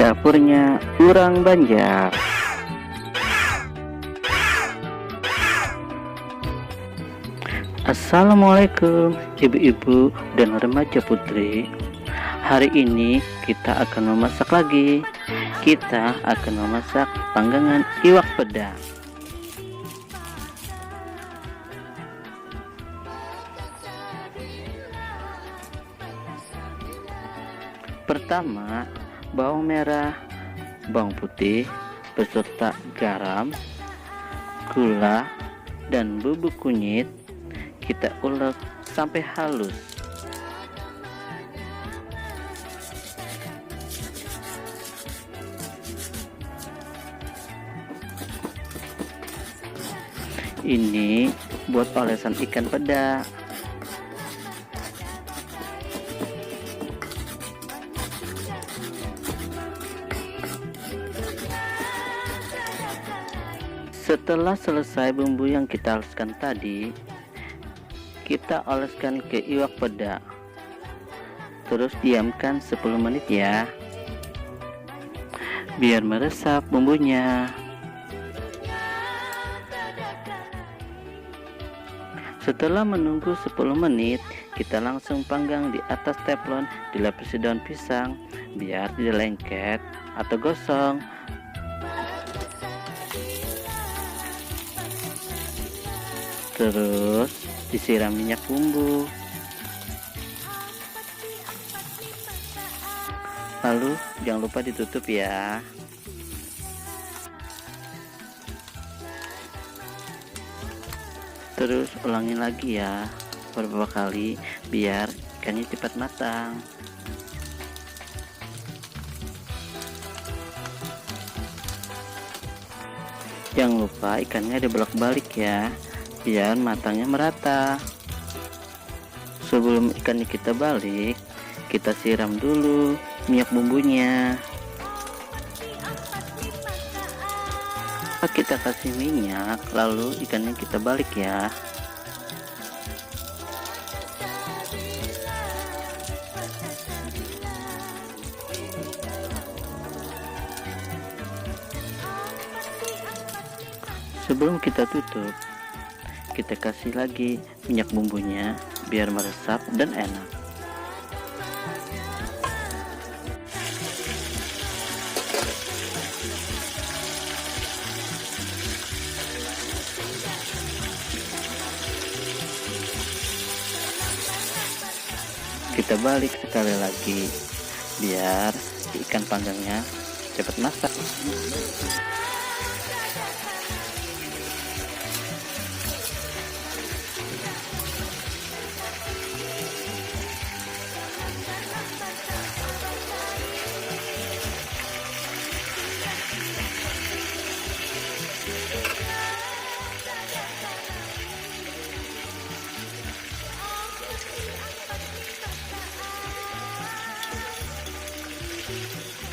Dapurnya Urang Banjar. Assalamualaikum ibu-ibu dan remaja putri. Hari ini kita akan memasak lagi. Kita akan memasak panggangan iwak peda. Pertama, bawang merah, bawang putih beserta garam, gula, dan bubuk kunyit kita ulek sampai halus. Ini buat olesan ikan peda. Setelah selesai bumbu yang kita haluskan tadi, kita oleskan ke iwak peda. Terus diamkan 10 menit ya, biar meresap bumbunya. Setelah menunggu 10 menit, kita langsung panggang di atas teflon, dilapisi daun pisang biar tidak lengket atau gosong. Terus disiram minyak bumbu. Lalu jangan lupa ditutup ya. Terus ulangi lagi ya beberapa kali biar ikannya cepat matang. Jangan lupa ikannya dibolak-balik ya, biar matangnya merata. Sebelum ikannya kita balik, kita siram dulu minyak bumbunya. Kita kasih minyak, lalu ikannya kita balik ya. Sebelum kita tutup, kita kasih lagi minyak bumbunya biar meresap dan enak. Kita balik sekali lagi biar ikan panggangnya cepat masak.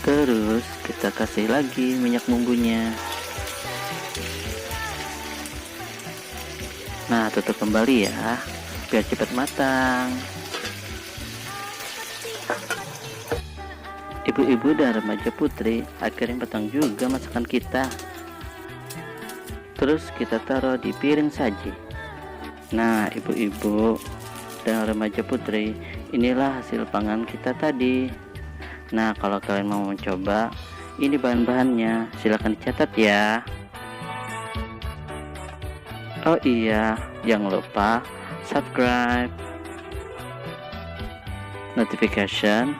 Terus kita kasih lagi minyak bumbunya. Nah, tutup kembali ya biar cepat matang. Ibu-ibu dan remaja putri, akhirnya matang juga masakan kita. Terus kita taruh di piring saji. Nah, ibu-ibu dan remaja putri, inilah hasil pangan kita tadi. Nah, kalau kalian mau mencoba, ini bahan-bahannya, silahkan dicatat ya. Oh iya, jangan lupa subscribe, notification,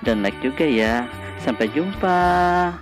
dan like juga ya. Sampai jumpa.